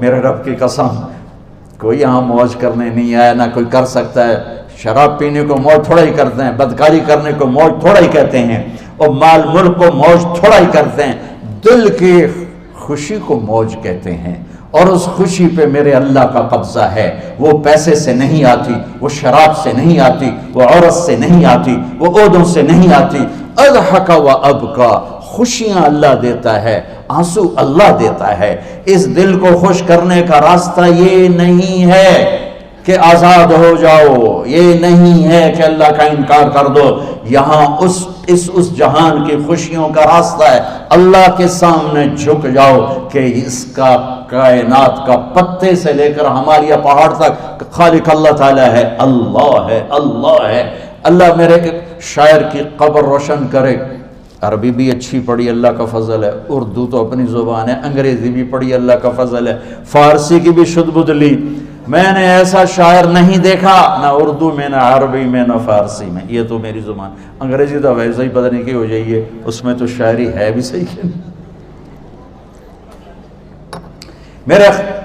میرے رب کی قسم کوئی یہاں موج کرنے نہیں آیا، نہ کوئی کر سکتا ہے۔ شراب پینے کو موج تھوڑا ہی کرتے ہیں، بدکاری کرنے کو موج تھوڑا ہی کہتے ہیں، اور مال ملک کو موج تھوڑا ہی کرتے ہیں، دل کی خوشی کو موج کہتے ہیں۔ اور اس خوشی پہ میرے اللہ کا قبضہ ہے، وہ پیسے سے نہیں آتی، وہ شراب سے نہیں آتی، وہ عورت سے نہیں آتی، وہ عہدوں سے نہیں آتی۔ اضحک و ابکا، خوشیاں اللہ دیتا ہے، آنسو اللہ دیتا ہے۔ اس دل کو خوش کرنے کا راستہ یہ نہیں ہے کہ آزاد ہو جاؤ، یہ نہیں ہے کہ اللہ کا انکار کر دو۔ یہاں اس جہان کی خوشیوں کا راستہ ہے، اللہ کے سامنے جھک جاؤ کہ اس کا کائنات کا پتے سے لے کر ہمارے پہاڑ تک خالق اللہ تعالیٰ ہے، اللہ ہے، اللہ ہے۔ اللہ میرے شاعر کی قبر روشن کرے۔ عربی بھی اچھی پڑھی، اللہ کا فضل ہے، اردو تو اپنی زبان ہے، انگریزی بھی پڑھی، اللہ کا فضل ہے، فارسی کی بھی شد بد لی۔ میں نے ایسا شاعر نہیں دیکھا، نہ اردو میں، نہ عربی میں، نہ فارسی میں، یہ تو میری زبان۔ انگریزی تو ویسے ہی پتہ نہیں کی ہو جائیے، اس میں تو شاعری ہے بھی صحیح ہے۔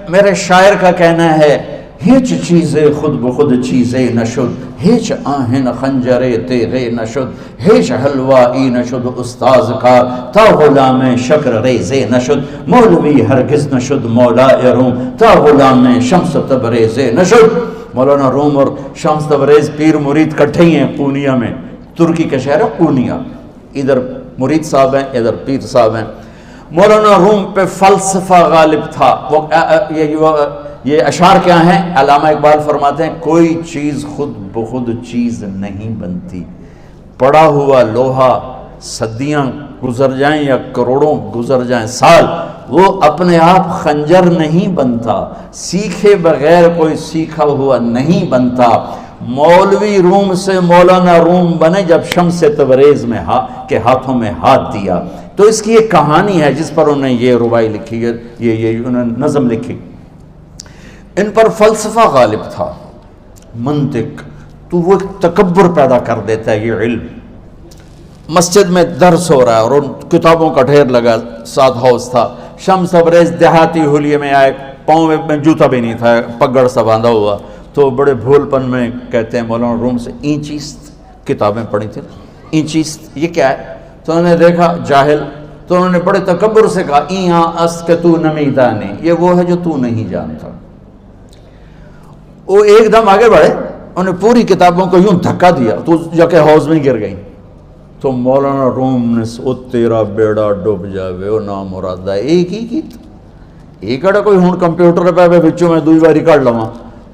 میرے شاعر کا کہنا ہے، ہیچ چیزیں خود بخود چیزیں نشد، ہیچ آہن خنجرے تیغے نشد، ہیچ حلوائی نشد استاذ کا، تا غلام شکر ریزے نشد، مولوی ہرگز نشد مولا روم، تا غلام شمس تبریزے نشد۔ مولانا روم اور شمس تبریز پیر مرید کٹھے ہی ہیں پونیا میں، ترکی کا شہر ہے پونیا، ادھر مرید صاحب ہیں، ادھر پیر صاحب ہیں۔ مولانا روم پہ فلسفہ غالب تھا۔ یہ اشعار کیا ہیں؟ علامہ اقبال فرماتے ہیں، کوئی چیز خود بخود چیز نہیں بنتی، پڑا ہوا لوہا صدیاں گزر جائیں یا کروڑوں گزر جائیں سال، وہ اپنے آپ خنجر نہیں بنتا، سیکھے بغیر کوئی سیکھا ہوا نہیں بنتا۔ مولوی روم سے مولانا روم بنے جب شمس تبریز میں کے ہاتھوں میں ہاتھ دیا۔ تو اس کی ایک کہانی ہے جس پر انہوں نے یہ ربائی لکھی ہے، یہ انہوں نے نظم لکھی۔ ان پر فلسفہ غالب تھا، منطق، تو وہ ایک تکبر پیدا کر دیتا ہے یہ علم۔ مسجد میں درس ہو رہا ہے اور ان کتابوں کا ڈھیر لگا، ساتھ ہاؤس تھا۔ شمس تبریز دیہاتی حلیے میں آئے، پاؤں میں جوتا بھی نہیں تھا، پگڑ سا باندھا ہوا، تو بڑے بھول پن میں کہتے ہیں مولانا روم سے، اینچیست کتابیں پڑھی تھیں، اینچیست یہ کیا ہے؟ تو انہوں نے دیکھا جاہل، تو انہوں نے بڑے تکبر سے کہا، ایہاں است کہ تو نمیدانی، یہ وہ ہے جو تو نہیں جانتا۔ وہ ایک دم آگے بڑھے، انہوں نے پوری کتابوں کو یوں دھکا دیا تو جا کے حوض میں گر گئی۔ تو مولانا روم نے او تیرا بیڑا ڈوب جاوے او نام مرادہ، ایک ہی کی ایک اڑا کوئی ہون کمپیوٹر پہ بچوں میں دوئی باری کر لواں،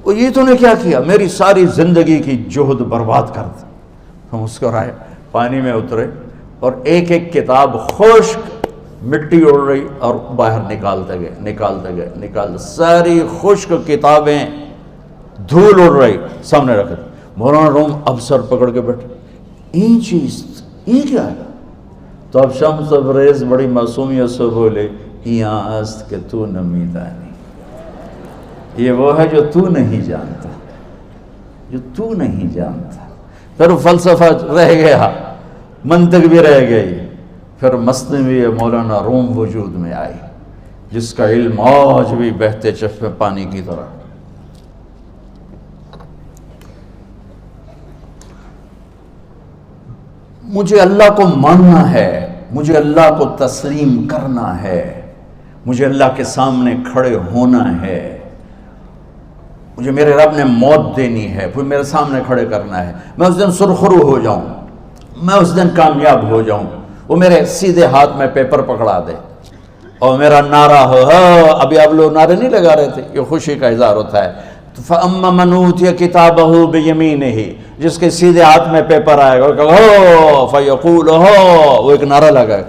وہ یہ تو نے کیا کیا، میری ساری زندگی کی جہد برباد کر دی۔ ہم مسکرائے، پانی میں اترے اور ایک ایک کتاب خشک مٹی اڑ رہی اور باہر نکالتے گئے، ساری خشک کتابیں دھول اڑ رہی سامنے رکھ دی۔ مولانا روم اب سر پکڑ کے بیٹھے، این چیز یہ کیا ہے؟ تو اب شمس تبریز بڑی معصومیت سے بولے، یہاں است کہ تو نمیدانی، یہ وہ ہے جو تو نہیں جانتا، جو تو نہیں جانتا۔ پھر فلسفہ رہ گیا، منطق بھی رہ گئی، پھر مثنوی مولانا روم وجود میں آئی، جس کا علم آج بھی بہتے چشمے پانی کی طرح۔ مجھے اللہ کو ماننا ہے، مجھے اللہ کو تسلیم کرنا ہے، مجھے اللہ کے سامنے کھڑے ہونا ہے، مجھے میرے رب نے موت دینی ہے، پھر میرے سامنے کھڑے کرنا ہے، میں اس دن سرخرو ہو جاؤں، میں اس دن کامیاب ہو جاؤں، وہ میرے سیدھے ہاتھ میں پیپر پکڑا دے اور میرا نعرہ ہو، ابھی آپ لوگ نعرے نہیں لگا رہے تھے، یہ خوشی کا اظہار ہوتا ہے۔ فَأَمَّا مَنْ أُوتِيَ كِتَابَهُ بِيَمِينِهِ، جس کے سیدھے ہاتھ میں پیپر آئے گا فَيَقُولُ وہ ایک نعرہ لگائے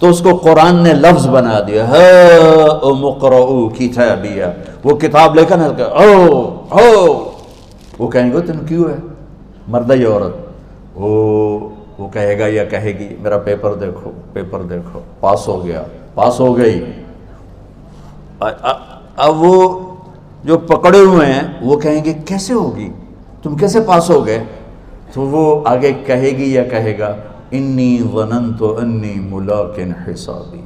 تو اس کو قرآن نے لفظ بنا دیا، هَاؤُمُ اقْرَءُوا كِتَابِيَهْ، وہ کتاب لے کر وہ کہیں گے تم کیوں ہے، مرد یا عورت، وہ کہے گا یا کہے گی میرا پیپر دیکھو، پیپر دیکھو، پاس ہو گیا، پاس ہو گئی۔ اب وہ جو پکڑے ہوئے ہیں وہ کہیں گے کیسے ہوگی، تم کیسے پاس ہو گئے؟ تو وہ آگے کہے گی یا کہے گا، انی ظننت انی ملاق حسابی،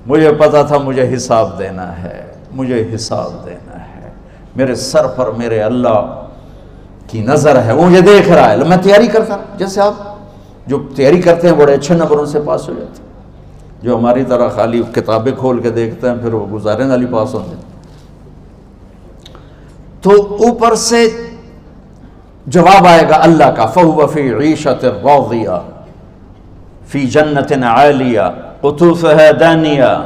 مجھے پتا تھا مجھے حساب دینا ہے، مجھے حساب دینا ہے، میرے سر پر میرے اللہ کی نظر ہے، وہ مجھے دیکھ رہا ہے۔ میں تیاری کرتا ہوں، جیسے آپ جو تیاری کرتے ہیں بڑے اچھے نمبروں سے پاس ہو جاتے ہیں، جو ہماری طرح خالی کتابیں کھول کے دیکھتے ہیں پھر وہ گزارے والی پاس ہوتے ہیں۔ تو اوپر سے جواب آئے گا اللہ کا، فَهُوَ فِي عِيشَةٍ رَاضِيَةٍ فِي جَنَّةٍ عَالِيَةٍ قُطُوفُهَا دَانِيَةٌ۔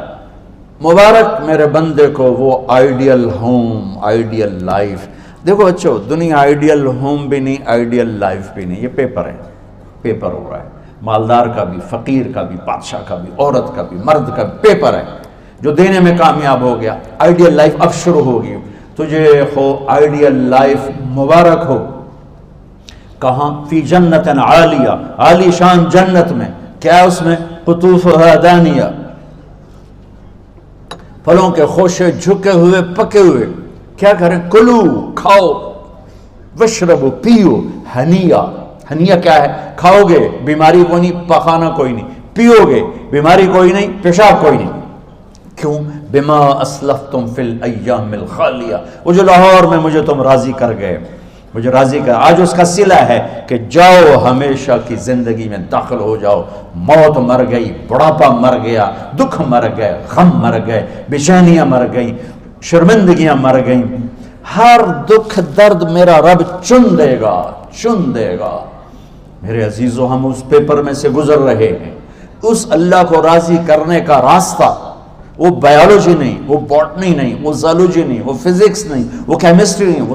مبارک میرے بندے کو وہ آئیڈیل ہوم، آئیڈیل لائف۔ دیکھو بچو، دنیا آئیڈیل ہوم بھی نہیں، آئیڈیل لائف بھی نہیں، یہ پیپر ہے، پیپر ہو رہا ہے، مالدار کا بھی، فقیر کا بھی، بادشاہ کا بھی، عورت کا بھی، مرد کا بھی پیپر ہے۔ جو دینے میں کامیاب ہو گیا، آئیڈیل لائف اب شروع ہوگی۔ تجھے ہو آئیڈیل لائف مبارک ہو۔ کہاں؟ فی جنت عالیہ، عالی شان جنت میں، کیا ہے اس میں؟ قطوفها دانیہ، پھلوں کے خوشے جھکے ہوئے پکے ہوئے۔ کیا کریں؟ کلو، کھاؤ، وشربو، پیو، ہنیا۔ ہنیا کیا ہے؟ کھاؤ گے بیماری کوئی نہیں، پخانہ کوئی نہیں، پیو گے بیماری کوئی نہیں، پیشاب کوئی نہیں۔ کیوں؟ بما اسلفتم فی الایام الخالیہ، وہ جو لاہور میں مجھے تم راضی کر گئے، مجھے راضی کر، آج اس کا صلہ ہے کہ جاؤ ہمیشہ کی زندگی میں داخل ہو جاؤ۔ موت مر گئی، بڑھاپا مر گیا، دکھ مر گئے، غم مر گئے، بے چینیاں مر گئیں، شرمندگیاں مر گئیں۔ ہر دکھ درد میرا رب چن دے گا، چن دے گا۔ میرے عزیزو، ہم اس پیپر میں سے گزر رہے ہیں۔ اس اللہ کو راضی کرنے کا راستہ، وہ بایولوجی نہیں، وہ باٹنی نہیں، وہ زالوجی نہیں، وہ فزکس نہیں، وہ کیمسٹری نہیں،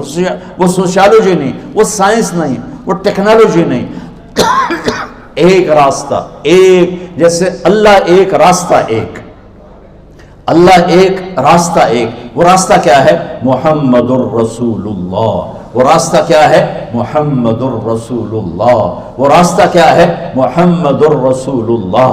وہ سوشیالوجی نہیں، وہ سائنس نہیں، وہ ٹیکنالوجی نہیں۔ ایک راستہ، ایک، جیسے اللہ ایک، راستہ ایک، اللہ ایک، راستہ ایک۔ وہ راستہ کیا ہے؟ محمد الرسول اللہ۔ وہ راستہ کیا ہے؟ محمد الرسول اللہ۔ وہ راستہ کیا ہے؟ محمد الرسول اللہ۔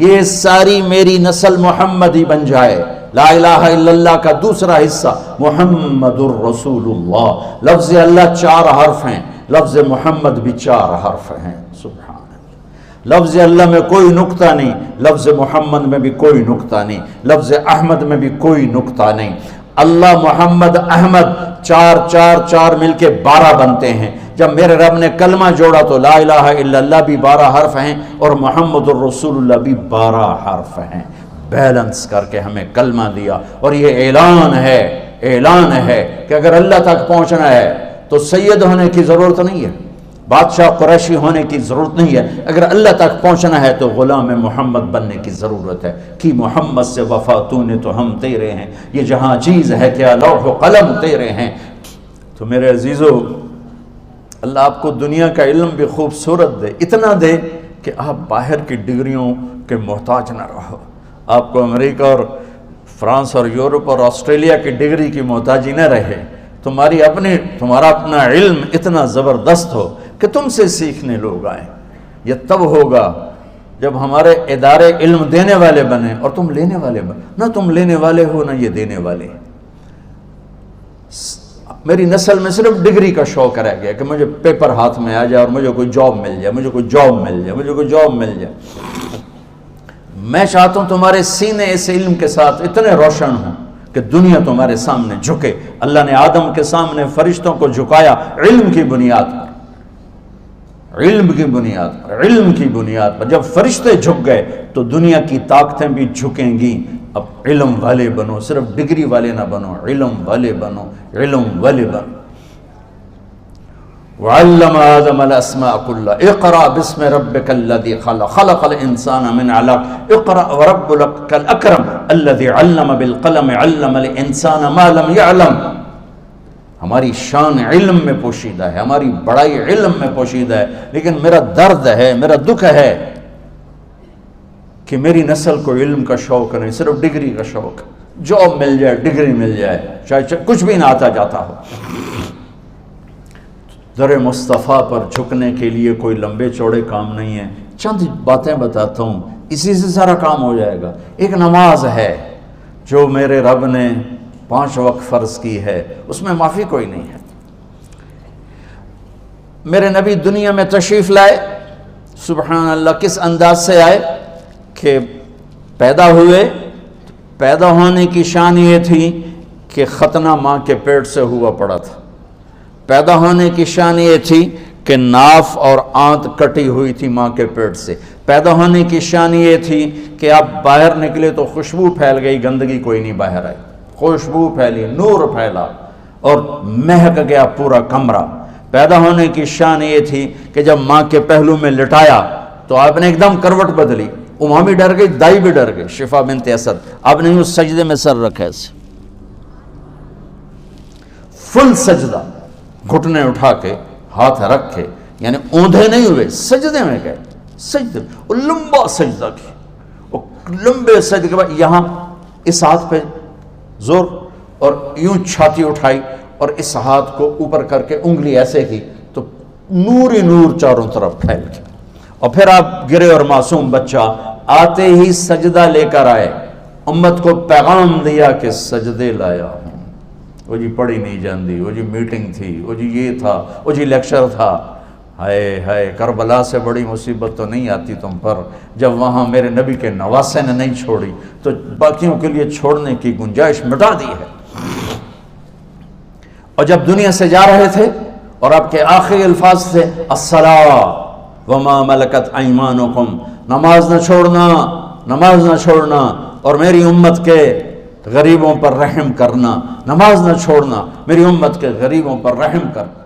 یہ ساری میری نسل محمدی بن جائے۔ لا الہ الا اللہ کا دوسرا حصہ محمد الرسول اللہ۔ لفظ اللہ 4 حرف ہیں، لفظ محمد بھی 4 حرف ہیں۔ سبحان اللہ۔ لفظ اللہ میں کوئی نقطہ نہیں، لفظ محمد میں بھی کوئی نقطہ نہیں، لفظ احمد میں بھی کوئی نقطہ نہیں۔ اللہ، محمد، احمد، 4 4 4 مل کے 12 بنتے ہیں۔ جب میرے رب نے کلمہ جوڑا تو لا الہ الا اللہ بھی 12 حرف ہیں اور محمد الرسول اللہ بھی 12 حرف ہیں۔ بیلنس کر کے ہمیں کلمہ دیا، اور یہ اعلان ہے، اعلان ہے کہ اگر اللہ تک پہنچنا ہے تو سید ہونے کی ضرورت نہیں ہے، بادشاہ قریشی ہونے کی ضرورت نہیں ہے۔ اگر اللہ تک پہنچنا ہے تو غلام محمد بننے کی ضرورت ہے۔ کہ محمد سے وفا تو نے تو ہم تیرے ہیں، یہ جہاں چیز ہے کیا لوح و قلم تیرے ہیں۔ تو میرے عزیزو، اللہ آپ کو دنیا کا علم بھی خوبصورت دے، اتنا دے کہ آپ باہر کی ڈگریوں کے محتاج نہ رہو، آپ کو امریکہ اور فرانس اور یورپ اور آسٹریلیا کی ڈگری کی محتاجی نہ رہے، تمہارا اپنا علم اتنا زبردست ہو کہ تم سے سیکھنے لوگ آئیں۔ یہ تب ہوگا جب ہمارے ادارے علم دینے والے بنے اور تم لینے والے بنے، نہ تم لینے والے ہو نہ یہ دینے والے۔ میری نسل میں صرف ڈگری کا شوق رہ گیا کہ مجھے پیپر ہاتھ میں آ جائے اور مجھے کوئی جاب مل جائے، مجھے کوئی جاب مل جائے، مجھے کوئی جاب مل جائے۔ میں چاہتا ہوں تمہارے سینے اس علم کے ساتھ اتنے روشن ہوں کہ دنیا تمہارے سامنے جھکے۔ اللہ نے آدم کے سامنے فرشتوں کو جھکایا علم کی بنیاد پر، علم کی بنیاد پر، علم کی بنیاد پر۔ جب فرشتے جھک گئے تو دنیا کی طاقتیں بھی جھکیں گی۔ اب علم والے بنو، صرف ڈگری والے نہ بنو، علم والے بنو، علم والے بنو۔ وعلم آدم الاسماء كلها اقرأ باسم ربك الذي خلق خلق الانسان من علق اقرأ وربك الاكرم الذي علم بالقلم علم الانسان ما لم يعلم۔ ہماری شان علم میں پوشیدہ ہے، ہماری بڑائی علم میں پوشیدہ ہے، لیکن میرا درد ہے، میرا دکھ ہے کہ میری نسل کو علم کا شوق نہیں، صرف ڈگری کا شوق۔ جاب مل جائے، ڈگری مل جائے، چاہے کچھ بھی نہ آتا جاتا ہو۔ در مصطفیٰ پر جھکنے کے لیے کوئی لمبے چوڑے کام نہیں ہیں، چند باتیں بتاتا ہوں، اسی سے سارا کام ہو جائے گا۔ ایک نماز ہے جو میرے رب نے 5 وقت فرض کی ہے، اس میں معافی کوئی نہیں ہے۔ میرے نبی دنیا میں تشریف لائے، سبحان اللہ، کس انداز سے آئے کہ پیدا ہوئے، پیدا ہونے کی شان یہ تھی کہ ختنہ ماں کے پیٹ سے ہوا پڑا تھا۔ پیدا ہونے کی شان یہ تھی کہ ناف اور آنت کٹی ہوئی تھی ماں کے پیٹ سے۔ پیدا ہونے کی شان یہ تھی کہ آپ باہر نکلے تو خوشبو پھیل گئی، گندگی کوئی نہیں باہر آئی، خوشبو پھیلی، نور پھیلا اور مہک گیا پورا کمرہ۔ پیدا ہونے کی شان یہ تھی کہ جب ماں کے پہلو میں لٹایا تو آپ نے ایک دم کروٹ بدلی، اماں بھی ڈر گئی، دائی بھی ڈر گئی، شفا بنت اسد۔ آپ نے اس سجدے میں سر رکھا ایسے، فل سجدہ، گھٹنے اٹھا کے ہاتھ رکھ کے، یعنی اوندھے نہیں ہوئے، سجدے میں گئے، سجدے وہ لمبا سجدہ کی، وہ لمبے سجدے کے بعد یہاں اس ہاتھ پہ زور اور یوں چھاتی اٹھائی اور اس ہاتھ کو اوپر کر کے انگلی ایسے کی تو نور ہی نور چاروں طرف پھیل گیا، اور پھر آپ گرے اور معصوم بچہ آتے ہی سجدہ لے کر آئے، امت کو پیغام دیا کہ سجدے لایا ہوں۔ وہ جی پڑھی نہیں جاندی، وہ جی میٹنگ تھی، وہ جی یہ تھا، وہ جی لیکچر تھا، ہائے ہائے کربلا سے بڑی مصیبت تو نہیں آتی تم پر جب وہاں میرے نبی کے نواسے نے نہیں چھوڑی تو باقیوں کے لیے چھوڑنے کی گنجائش مٹا دی ہے۔ اور جب دنیا سے جا رہے تھے اور آپ کے آخری الفاظ تھے الصلاۃ وما ملکت ایمانکم، نماز نہ چھوڑنا، نماز نہ چھوڑنا، اور میری امت کے غریبوں پر رحم کرنا، نماز نہ چھوڑنا، میری امت کے غریبوں پر رحم کرنا۔